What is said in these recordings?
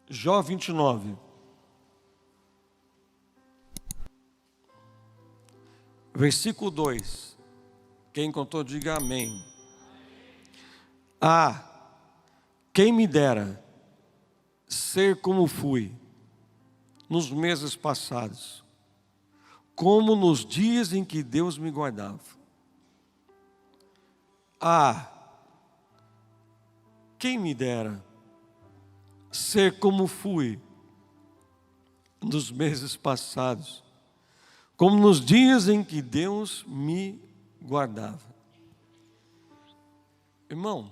Jó 29. Versículo 2. Quem encontrou, diga amém. Ah, quem me dera ser como fui nos meses passados, como nos dias em que Deus me guardava. Ah, quem me dera ser como fui nos meses passados, como nos dias em que Deus me guardava. Irmão,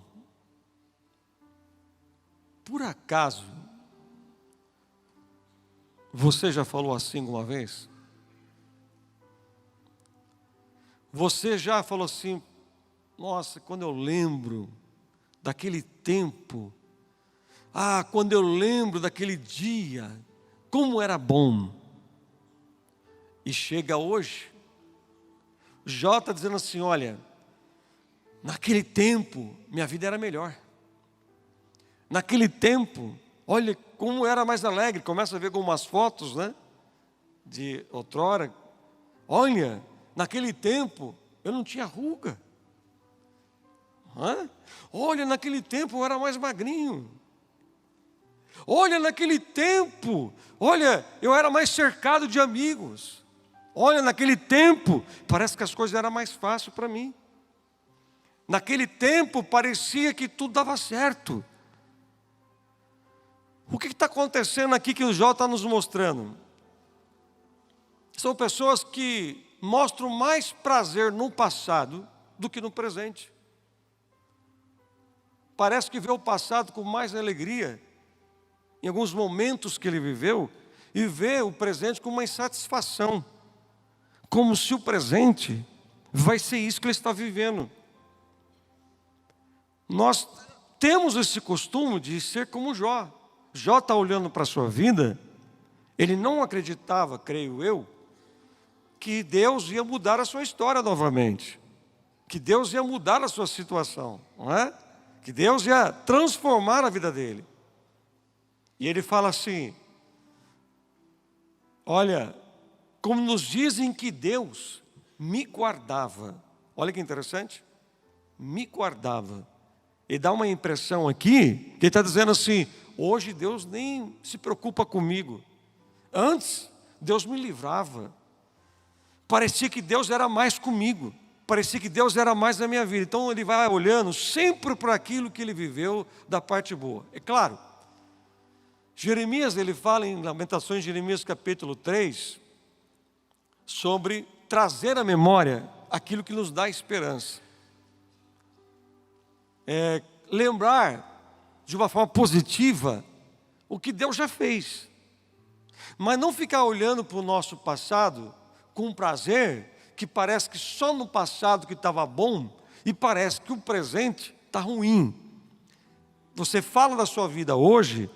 por acaso você já falou assim uma vez? Você já falou assim: nossa, quando eu lembro daquele tempo, quando eu lembro daquele dia, como era bom. E chega hoje, Jó está dizendo assim: olha, naquele tempo minha vida era melhor. Naquele tempo, olha como era mais alegre. Começa a ver algumas fotos, né, de outrora. Olha, naquele tempo eu não tinha ruga. Olha, naquele tempo eu era mais magrinho. Olha, naquele tempo, olha, eu era mais cercado de amigos. Olha, naquele tempo, parece que as coisas eram mais fáceis para mim. Naquele tempo, parecia que tudo dava certo. O que está acontecendo aqui que o Jó está nos mostrando? São pessoas que mostram mais prazer no passado do que no presente. Parece que vê o passado com mais alegria, em alguns momentos que ele viveu, e vê o presente com uma insatisfação, como se o presente vai ser isso que ele está vivendo. Nós temos esse costume de ser como Jó. Jó está olhando para a sua vida, ele não acreditava, creio eu, que Deus ia mudar a sua história novamente, que Deus ia mudar a sua situação, não é? Que Deus ia transformar a vida dele. E ele fala assim: olha, como nos dizem que Deus me guardava. Olha que interessante, me guardava. E dá uma impressão aqui, que ele está dizendo assim: hoje Deus nem se preocupa comigo. Antes, Deus me livrava. Parecia que Deus era mais comigo. Parecia que Deus era mais na minha vida. Então ele vai olhando sempre para aquilo que ele viveu da parte boa. É claro, Jeremias, ele fala em Lamentações, Jeremias capítulo 3, sobre trazer à memória aquilo que nos dá esperança. Lembrar de uma forma positiva o que Deus já fez. Mas não ficar olhando para o nosso passado com prazer, que parece que só no passado que estava bom, e parece que o presente está ruim. Você fala da sua vida hoje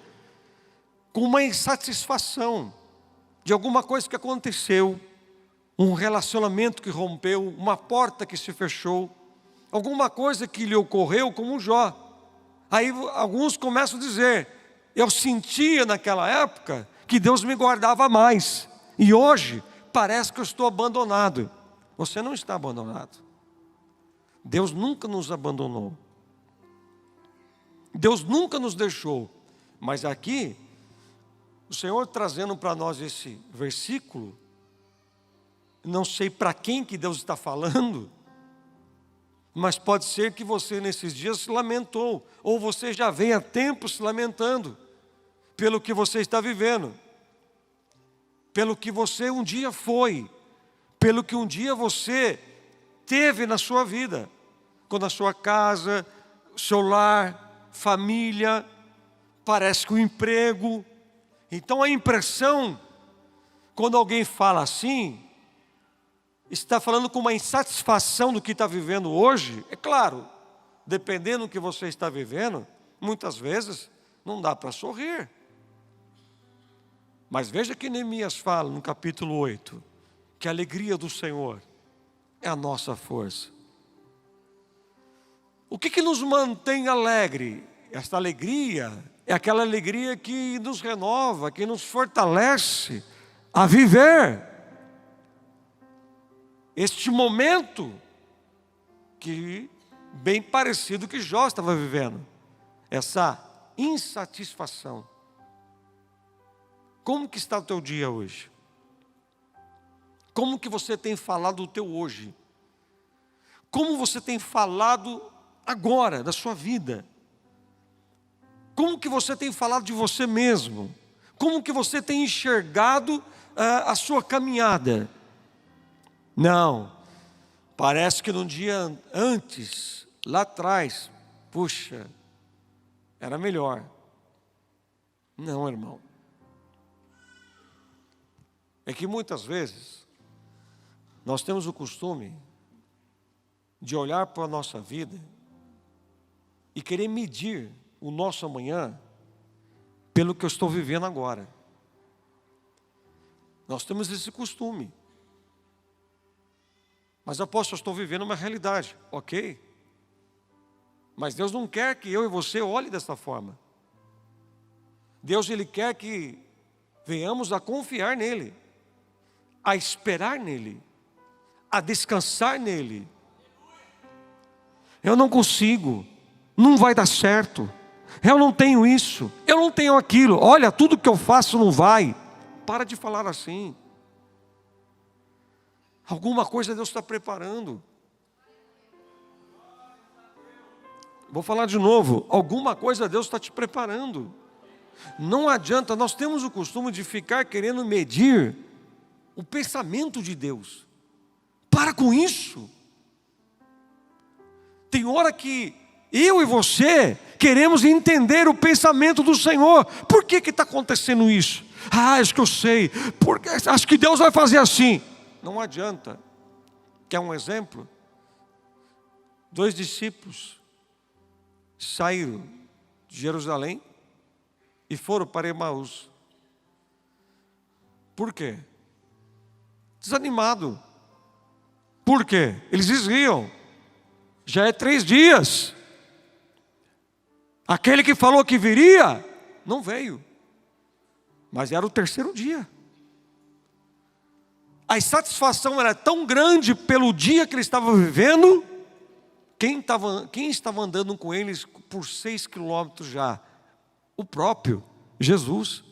com uma insatisfação de alguma coisa que aconteceu, um relacionamento que rompeu, uma porta que se fechou, alguma coisa que lhe ocorreu como Jó. Aí alguns começam a dizer: eu sentia naquela época que Deus me guardava mais, e hoje parece que eu estou abandonado. Você não está abandonado. Deus nunca nos abandonou. Deus nunca nos deixou. Mas aqui, o Senhor trazendo para nós esse versículo, não sei para quem que Deus está falando, mas pode ser que você nesses dias se lamentou, ou você já vem há tempo se lamentando, pelo que você está vivendo, pelo que você um dia foi, pelo que um dia você teve na sua vida, quando a sua casa, seu lar, família, parece que o emprego. Então a impressão, quando alguém fala assim, está falando com uma insatisfação do que está vivendo hoje. É claro, dependendo do que você está vivendo, muitas vezes não dá para sorrir. Mas veja que Neemias fala no capítulo 8, que a alegria do Senhor é a nossa força. O que nos mantém alegre? Esta alegria É aquela alegria que nos renova, que nos fortalece a viver este momento que bem parecido que Jó estava vivendo, essa insatisfação. Como que está o teu dia hoje? Como que você tem falado do teu hoje? Como você tem falado agora da sua vida? Como que você tem falado de você mesmo? Como que você tem enxergado a sua caminhada? Não, parece que no dia antes, lá atrás, puxa, era melhor. Não, irmão. É que muitas vezes nós temos o costume de olhar para a nossa vida e querer medir o nosso amanhã pelo que eu estou vivendo agora. Nós temos esse costume. Mas apóstolo, eu estou vivendo uma realidade, ok? Mas Deus não quer que eu e você olhe dessa forma. Deus, Ele quer que venhamos a confiar nele, a esperar nele, a descansar nele. Eu não consigo, não vai dar certo, eu não tenho isso, eu não tenho aquilo, olha, tudo que eu faço não vai. Para de falar assim. Alguma coisa Deus está preparando. Vou falar de novo, alguma coisa Deus está te preparando. Não adianta, nós temos o costume de ficar querendo medir o pensamento de Deus. Para com isso. Tem hora que eu e você queremos entender o pensamento do Senhor. Por que está acontecendo isso? Acho que eu sei, porque acho que Deus vai fazer assim. Não adianta. Quer um exemplo? 2 discípulos saíram de Jerusalém e foram para Emaús. Por quê? Desanimado. Por quê? Eles diziam, já é 3 dias. Aquele que falou que viria, não veio. Mas era o 3º dia. A insatisfação era tão grande pelo dia que eles estavam vivendo. Quem estava andando com eles por 6 quilômetros já? O próprio Jesus.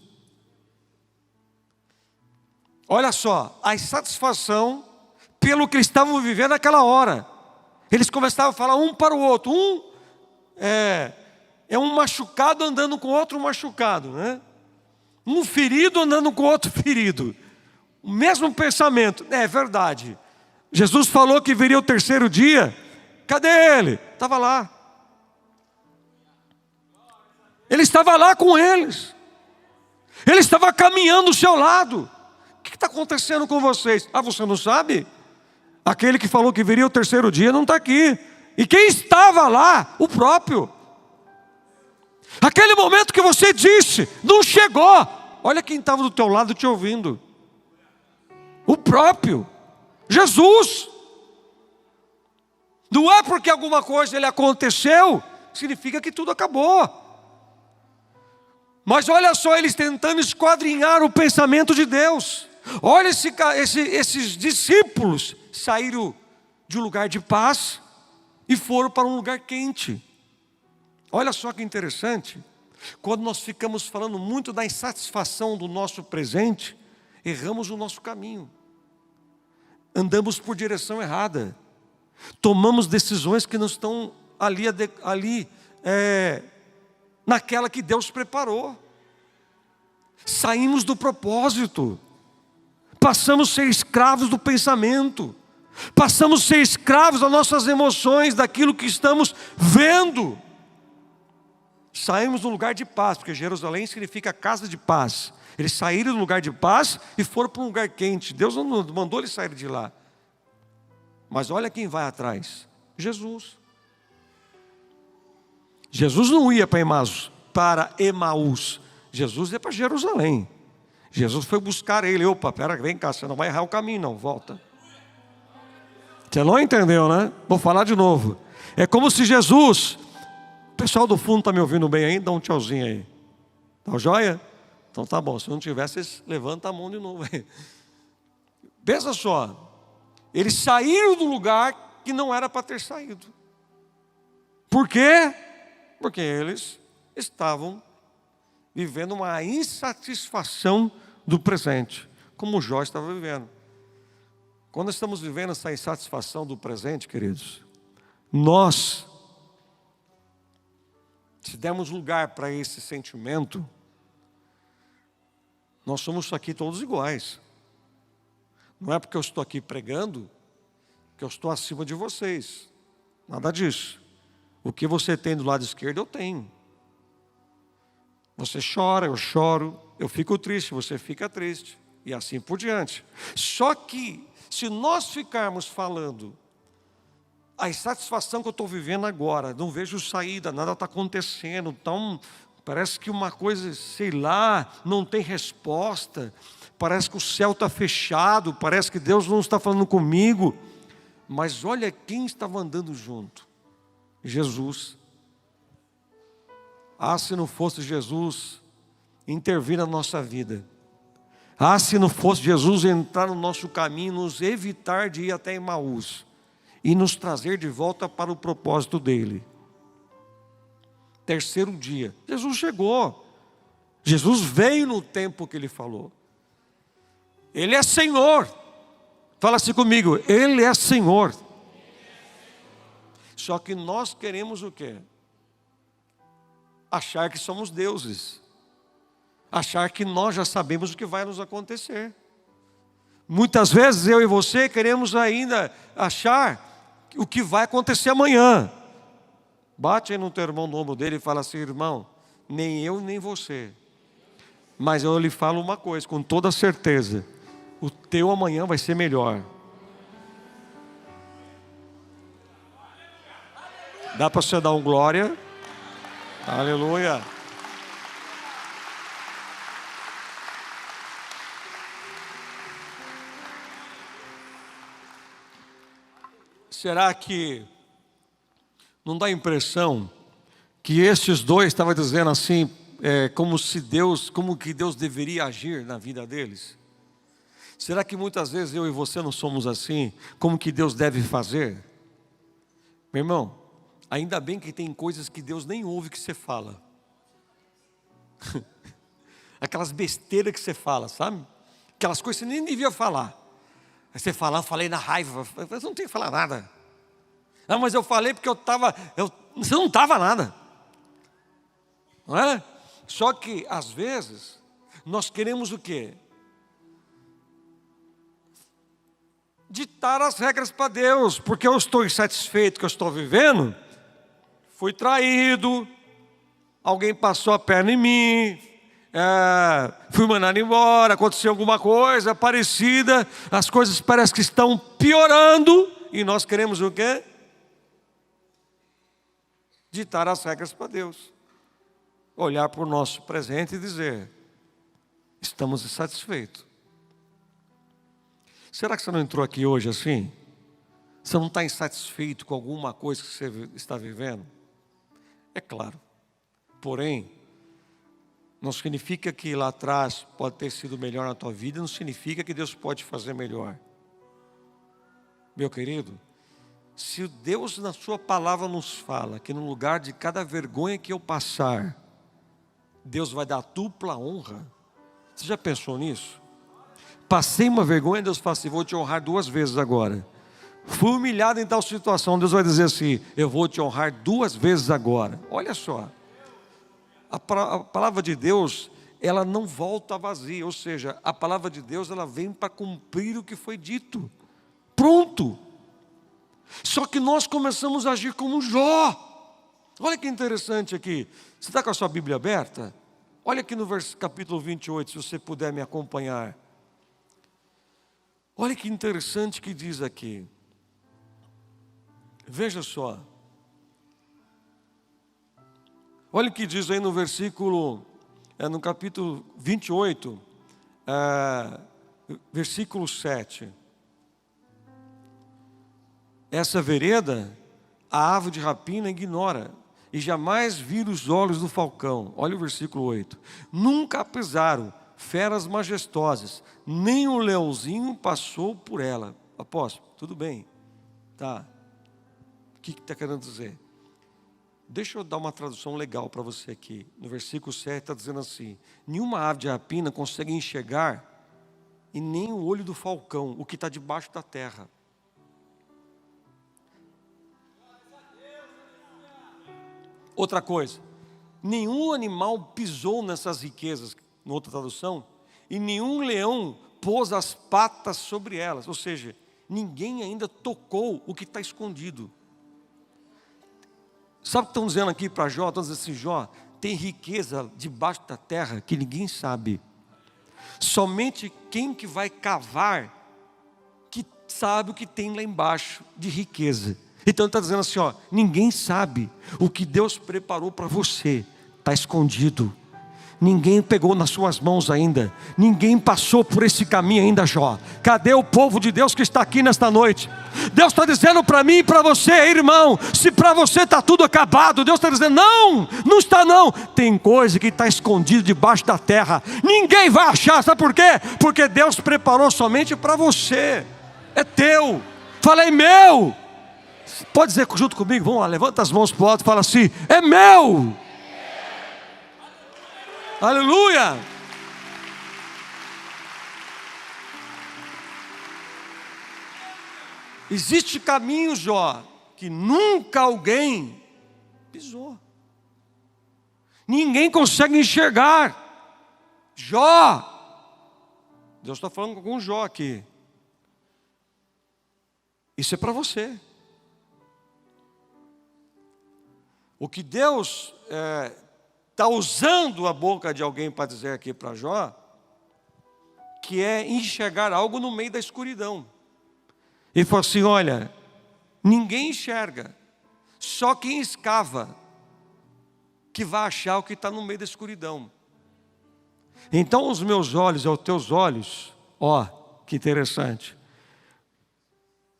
Olha só, a insatisfação pelo que eles estavam vivendo naquela hora. Eles começavam a falar um para o outro. Um é um machucado andando com outro machucado, né? Um ferido andando com outro ferido. O mesmo pensamento. É verdade. Jesus falou que viria o 3º dia. Cadê ele? Estava lá. Ele estava lá com eles. Ele estava caminhando ao seu lado. O que está acontecendo com vocês? Ah, você não sabe? Aquele que falou que viria o 3º dia não está aqui. E quem estava lá? O próprio. Aquele momento que você disse, não chegou. Olha quem estava do teu lado te ouvindo. O próprio Jesus. Não é porque alguma coisa ele aconteceu, significa que tudo acabou. Mas olha só, eles tentando esquadrinhar o pensamento de Deus. Olha esses discípulos saíram de um lugar de paz e foram para um lugar quente. Olha só que interessante. Quando nós ficamos falando muito da insatisfação do nosso presente, erramos o nosso caminho. Andamos por direção errada. Tomamos decisões que não estão naquela que Deus preparou. Saímos do propósito. Passamos a ser escravos do pensamento. Passamos a ser escravos das nossas emoções, daquilo que estamos vendo. Saímos do lugar de paz, porque Jerusalém significa casa de paz. Eles saíram do lugar de paz e foram para um lugar quente. Deus não mandou eles saírem de lá. Mas olha quem vai atrás. Jesus. Jesus não ia para Emaús. Jesus ia para Jerusalém. Jesus foi buscar ele. Opa, vem cá, você não vai errar o caminho não, volta. Você não entendeu, né? Vou falar de novo. É como se Jesus... O pessoal do fundo está me ouvindo bem aí? Dá um tchauzinho aí. Tá joia? Então tá bom, se não tiver, vocês levantam a mão de novo. Pensa só, eles saíram do lugar que não era para ter saído. Por quê? Porque eles estavam vivendo uma insatisfação do presente, como Jó estava vivendo. Quando estamos vivendo essa insatisfação do presente, queridos, nós, se dermos lugar para esse sentimento, nós somos aqui todos iguais. Não é porque eu estou aqui pregando que eu estou acima de vocês. Nada disso. O que você tem do lado esquerdo, eu tenho. Você chora, eu choro. Eu fico triste, você fica triste. E assim por diante. Só que, se nós ficarmos falando a insatisfação que eu estou vivendo agora, não vejo saída, nada está acontecendo, então parece que uma coisa, sei lá, não tem resposta, parece que o céu está fechado, parece que Deus não está falando comigo. Mas olha quem estava andando junto: Jesus. Ah, se não fosse Jesus intervir na nossa vida. Ah, se não fosse Jesus entrar no nosso caminho, nos evitar de ir até Emaús e nos trazer de volta para o propósito dele. Terceiro dia, Jesus chegou. Jesus veio no tempo que ele falou. Ele é Senhor. Fala assim comigo, Ele é Senhor. Só que nós queremos o quê? Achar que somos deuses. Achar que nós já sabemos o que vai nos acontecer. Muitas vezes eu e você queremos ainda achar o que vai acontecer amanhã. Bate aí no teu irmão no ombro dele e fala assim: irmão, nem eu nem você. Mas eu lhe falo uma coisa com toda certeza: o teu amanhã vai ser melhor. Dá para você dar um glória? Aleluia. Será que não dá a impressão que esses dois estavam dizendo assim, como que Deus deveria agir na vida deles? Será que muitas vezes eu e você não somos assim? Como que Deus deve fazer? Meu irmão, ainda bem que tem coisas que Deus nem ouve que você fala. Aquelas besteiras que você fala, sabe? Aquelas coisas que você nem devia falar. Aí você fala: eu falei na raiva. Eu não tenho que falar nada. Ah, mas eu falei porque você não estava nada. Não é? Só que, às vezes, nós queremos o quê? Ditar as regras para Deus, porque eu estou insatisfeito com o que eu estou vivendo. Fui traído, alguém passou a perna em mim, fui mandado embora, aconteceu alguma coisa parecida, as coisas parecem que estão piorando, e nós queremos o quê? Ditar as regras para Deus. Olhar para o nosso presente e dizer: estamos insatisfeitos. Será que você não entrou aqui hoje assim? Você não está insatisfeito com alguma coisa que você está vivendo? É claro. Porém, não significa que lá atrás pode ter sido melhor na tua vida, não significa que Deus pode fazer melhor. Meu querido, se Deus na sua palavra nos fala que no lugar de cada vergonha que eu passar, Deus vai dar dupla honra. Você já pensou nisso? Passei uma vergonha, Deus fala assim: vou te honrar 2 vezes agora. Fui humilhado em tal situação, Deus vai dizer assim: eu vou te honrar 2 vezes agora. Olha só, a palavra de Deus, ela não volta vazia. Ou seja, a palavra de Deus, ela vem para cumprir o que foi dito. Pronto. Só que nós começamos a agir como Jó. Olha que interessante aqui. Você está com a sua Bíblia aberta? Olha aqui no capítulo 28, se você puder me acompanhar. Olha que interessante que diz aqui. Veja só. Olha o que diz aí no versículo, no capítulo 28, versículo 7. Essa vereda, a ave de rapina ignora, e jamais viram os olhos do falcão. Olha o versículo 8. Nunca pisaram feras majestosas, nem o leãozinho passou por ela. Apóstolo, tudo bem. Tá. O que está querendo dizer? Deixa eu dar uma tradução legal para você aqui. No versículo 7 está dizendo assim: nenhuma ave de rapina consegue enxergar, e nem o olho do falcão, o que está debaixo da terra. Outra coisa, nenhum animal pisou nessas riquezas, em outra tradução, e nenhum leão pôs as patas sobre elas. Ou seja, ninguém ainda tocou o que está escondido. Sabe o que estão dizendo aqui para Jó? Estão dizendo assim: Jó, tem riqueza debaixo da terra que ninguém sabe. Somente quem que vai cavar que sabe o que tem lá embaixo de riqueza. Então ele está dizendo assim, ó, ninguém sabe o que Deus preparou para você, está escondido. Ninguém pegou nas suas mãos ainda. Ninguém passou por esse caminho ainda, Jó. Cadê o povo de Deus que está aqui nesta noite? Deus está dizendo para mim e para você, irmão, se para você está tudo acabado, Deus está dizendo, não, não está não. Tem coisa que está escondida debaixo da terra. Ninguém vai achar, sabe por quê? Porque Deus preparou somente para você. É teu. Falei, meu. Pode dizer junto comigo, vamos lá, levanta as mãos para o alto e fala assim, é meu. Aleluia! Existe caminho, Jó, que nunca alguém pisou. Ninguém consegue enxergar. Jó! Deus está falando com Jó aqui. Isso é para você. O que Deus está usando a boca de alguém para dizer aqui para Jó, que é enxergar algo no meio da escuridão. Ele falou assim, olha, ninguém enxerga, só quem escava, que vai achar o que está no meio da escuridão. Então os meus olhos e os teus olhos, ó, que interessante.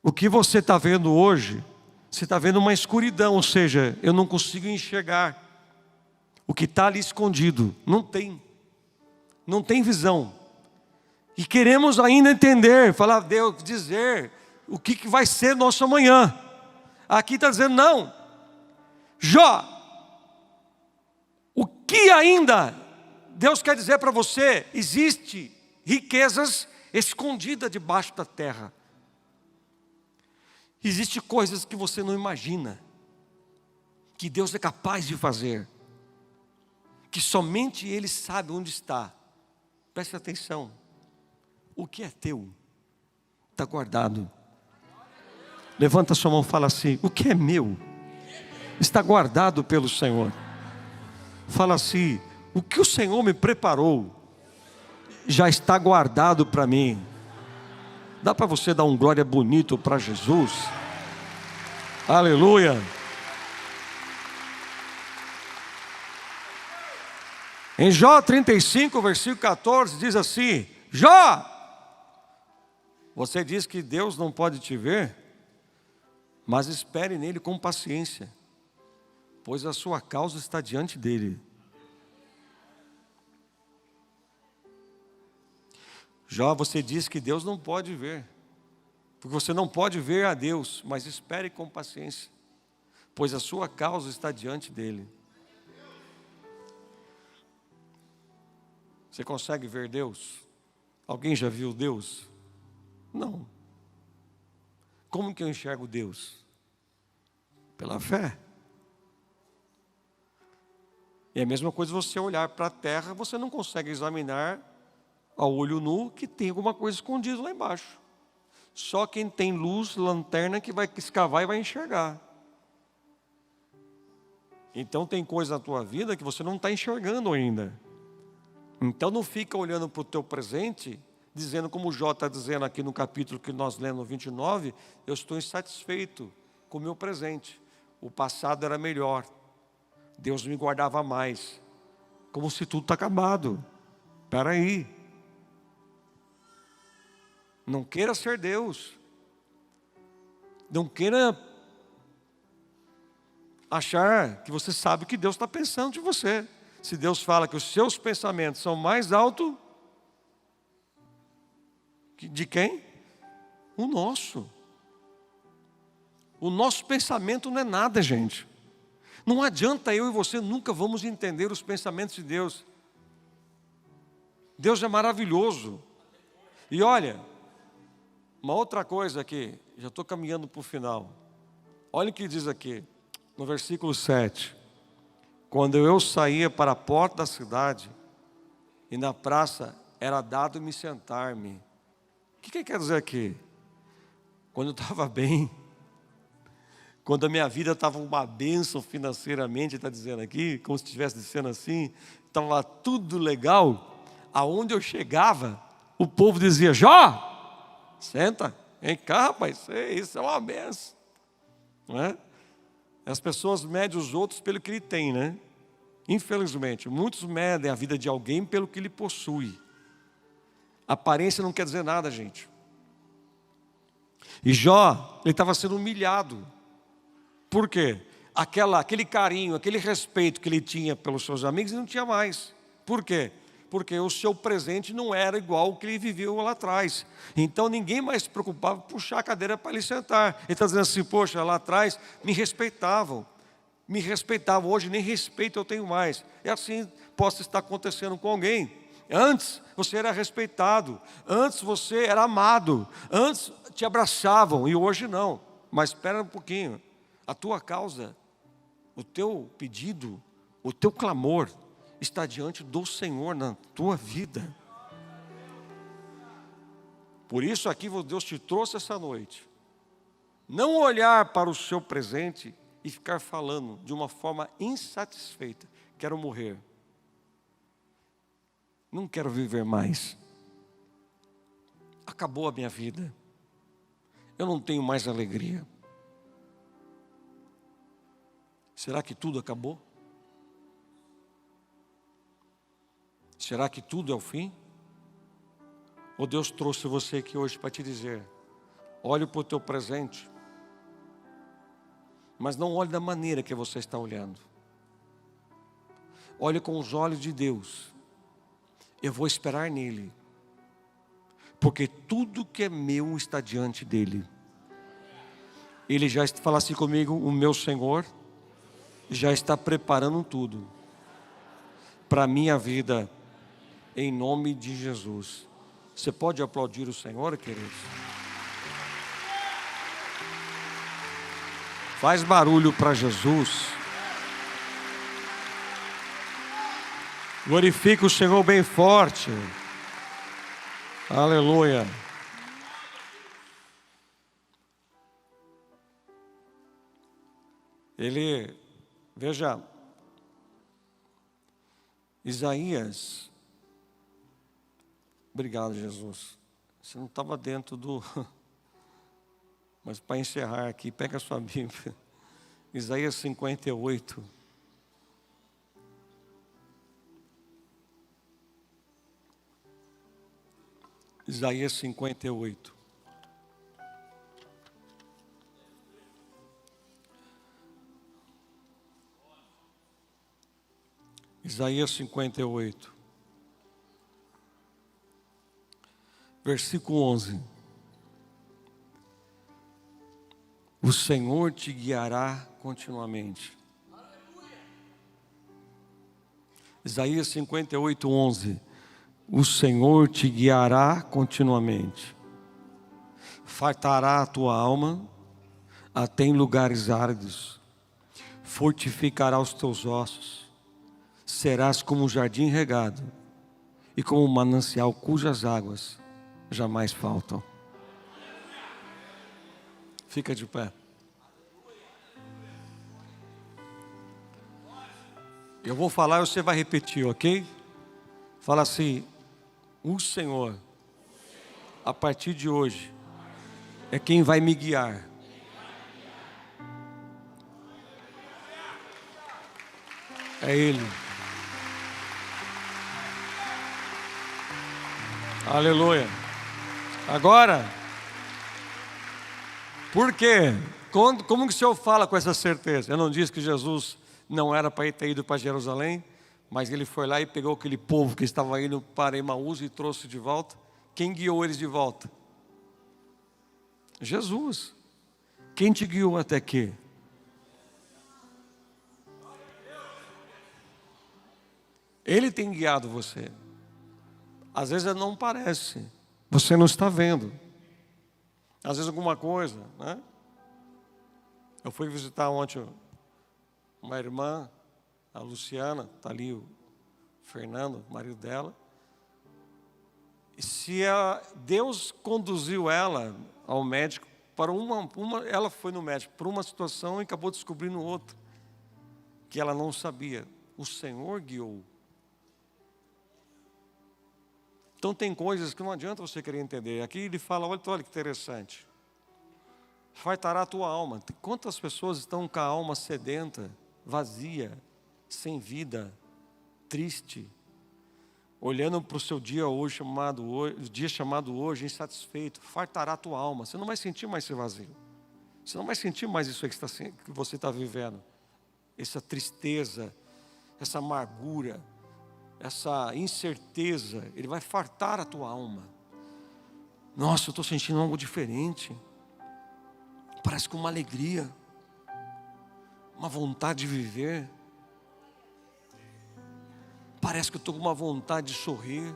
O que você está vendo hoje, você está vendo uma escuridão, ou seja, eu não consigo enxergar. O que está ali escondido, não tem visão. E queremos ainda entender, falar, Deus, dizer o que vai ser nosso amanhã. Aqui está dizendo, não. Jó, o que ainda Deus quer dizer para você? Existe riquezas escondidas debaixo da terra. Existem coisas que você não imagina, que Deus é capaz de fazer, que somente Ele sabe onde está. Preste atenção, o que é teu, está guardado. Levanta sua mão e fala assim, o que é meu, está guardado pelo Senhor. Fala assim, o que o Senhor me preparou, já está guardado para mim. Dá para você dar um glória bonito para Jesus? Aleluia! Em Jó 35, versículo 14, diz assim, Jó, você diz que Deus não pode te ver, mas espere nele com paciência, pois a sua causa está diante dele. Jó, você diz que Deus não pode ver, porque você não pode ver a Deus, mas espere com paciência, pois a sua causa está diante dele. Você consegue ver Deus? Alguém já viu Deus? Não. Como que eu enxergo Deus? Pela fé. E é a mesma coisa você olhar para a terra, você não consegue examinar ao olho nu que tem alguma coisa escondida lá embaixo. Só quem tem luz, lanterna, que vai escavar e vai enxergar. Então tem coisa na tua vida que você não está enxergando ainda. Então não fica olhando para o teu presente, dizendo como o Jó está dizendo aqui no capítulo que nós lemos no 29, eu estou insatisfeito com o meu presente. O passado era melhor. Deus me guardava mais. Como se tudo está acabado. Espera aí. Não queira ser Deus. Não queira achar que você sabe o que Deus está pensando de você. Se Deus fala que os seus pensamentos são mais altos de quem? O nosso. O nosso pensamento não é nada, gente. Não adianta eu e você nunca vamos entender os pensamentos de Deus. Deus é maravilhoso. E olha, uma outra coisa aqui, já estou caminhando para o final. Olha o que diz aqui, no versículo 7. Quando eu saía para a porta da cidade, e na praça era dado me sentar-me. O que quer dizer aqui? Quando eu estava bem, quando a minha vida estava uma bênção financeiramente, está dizendo aqui, como se estivesse dizendo assim, estava tudo legal, aonde eu chegava, o povo dizia: Jó, senta, vem cá, rapaz, isso é uma bênção. Não é? As pessoas medem os outros pelo que ele tem, né? Infelizmente, muitos medem a vida de alguém pelo que ele possui. Aparência não quer dizer nada, gente. E Jó, ele estava sendo humilhado. Por quê? Aquele carinho, aquele respeito que ele tinha pelos seus amigos, ele não tinha mais. Por quê? Porque o seu presente não era igual ao que ele viveu lá atrás. Então ninguém mais se preocupava em puxar a cadeira para ele sentar. Ele está dizendo assim: poxa, lá atrás me respeitavam. Hoje nem respeito eu tenho mais. E assim possa estar acontecendo com alguém. Antes você era respeitado, antes você era amado, antes te abraçavam e hoje não. Mas espera um pouquinho. A tua causa, o teu pedido, o teu clamor está diante do Senhor na tua vida. Por isso aqui Deus te trouxe essa noite. Não olhar para o seu presente e ficar falando de uma forma insatisfeita. Quero morrer. Não quero viver mais. Acabou a minha vida. Eu não tenho mais alegria. Será que tudo acabou? Será que tudo é o fim? Ou Deus trouxe você aqui hoje para te dizer: olhe para o teu presente, mas não olhe da maneira que você está olhando. Olhe com os olhos de Deus. Eu vou esperar nele, porque tudo que é meu está diante dele. Ele já fala assim comigo: o meu Senhor já está preparando tudo para a minha vida, em nome de Jesus. Você pode aplaudir o Senhor, queridos? Faz barulho para Jesus. Glorifica o Senhor bem forte. Aleluia. Veja, Isaías, obrigado, Jesus. Você não estava dentro do... Mas para encerrar aqui, pega a sua Bíblia. Isaías 58. Isaías 58. Isaías 58. Versículo 11. O Senhor te guiará continuamente. Isaías 58, 11. O Senhor te guiará continuamente. Fartará a tua alma até em lugares áridos. Fortificará os teus ossos. Serás como um jardim regado e como um manancial cujas águas jamais faltam. Fica de pé. Eu vou falar e você vai repetir, ok? Fala assim: o Senhor, a partir de hoje, é quem vai me guiar. É Ele. Aleluia. Agora, por quê? Como que o Senhor fala com essa certeza? Eu não disse que Jesus não era para ter ido para Jerusalém, mas ele foi lá e pegou aquele povo que estava indo para Emaús e trouxe de volta. Quem guiou eles de volta? Jesus. Quem te guiou até aqui? Ele tem guiado você. Às vezes não parece, você não está vendo. Às vezes alguma coisa, né? Eu fui visitar ontem uma irmã, a Luciana, está ali o Fernando, o marido dela. E se Deus conduziu ela ao médico para ela foi no médico por uma situação e acabou descobrindo outra, que ela não sabia. O Senhor guiou. Então tem coisas que não adianta você querer entender. Aqui ele fala, olha que interessante. Fartará a tua alma. Quantas pessoas estão com a alma sedenta, vazia, sem vida, triste, olhando para o seu dia chamado hoje, insatisfeito. Fartará a tua alma. Você não vai sentir mais esse vazio. Você não vai sentir mais isso aí que você está vivendo. Essa tristeza, essa amargura, essa incerteza. Ele vai fartar a tua alma. Nossa, eu estou sentindo algo diferente. Parece com uma alegria, uma vontade de viver. Parece que eu estou com uma vontade de sorrir,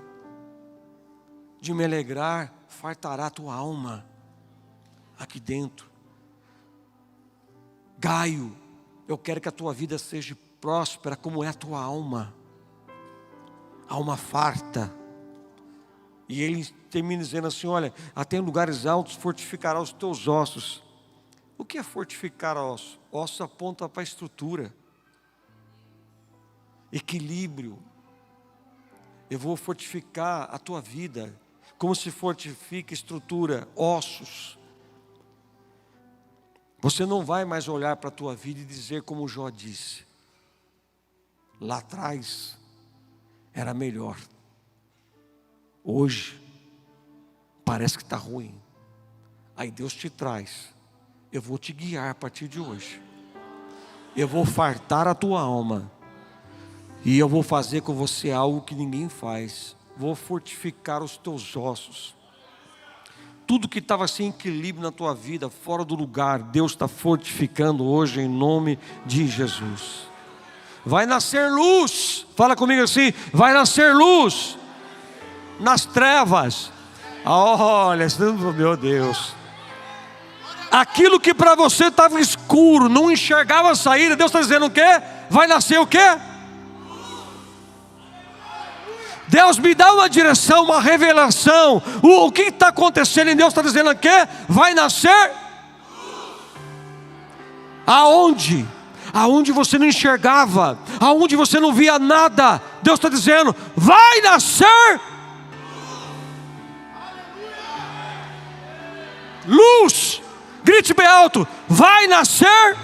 de me alegrar. Fartará a tua alma aqui dentro. Gaio, eu quero que a tua vida seja próspera como é a tua alma. Alma farta. E ele termina dizendo assim, olha, até em lugares altos fortificará os teus ossos. O que é fortificar osso? Osso aponta para a estrutura, equilíbrio. Eu vou fortificar a tua vida, como se fortifica estrutura, ossos. Você não vai mais olhar para a tua vida e dizer como Jó disse, lá atrás era melhor, hoje parece que está ruim. Aí Deus te traz, eu vou te guiar a partir de hoje, eu vou fartar a tua alma, e eu vou fazer com você algo que ninguém faz, vou fortificar os teus ossos. Tudo que estava sem equilíbrio na tua vida, fora do lugar, Deus está fortificando hoje em nome de Jesus. Vai nascer luz, fala comigo assim, vai nascer luz nas trevas. Olha, meu Deus, aquilo que para você estava escuro, não enxergava a saída, Deus está dizendo o quê? Vai nascer o quê? Deus me dá uma direção, uma revelação. O que está acontecendo em Deus está dizendo o quê? Vai nascer aonde? Aonde você não enxergava, aonde você não via nada, Deus está dizendo, vai nascer luz. Grite bem alto, vai nascer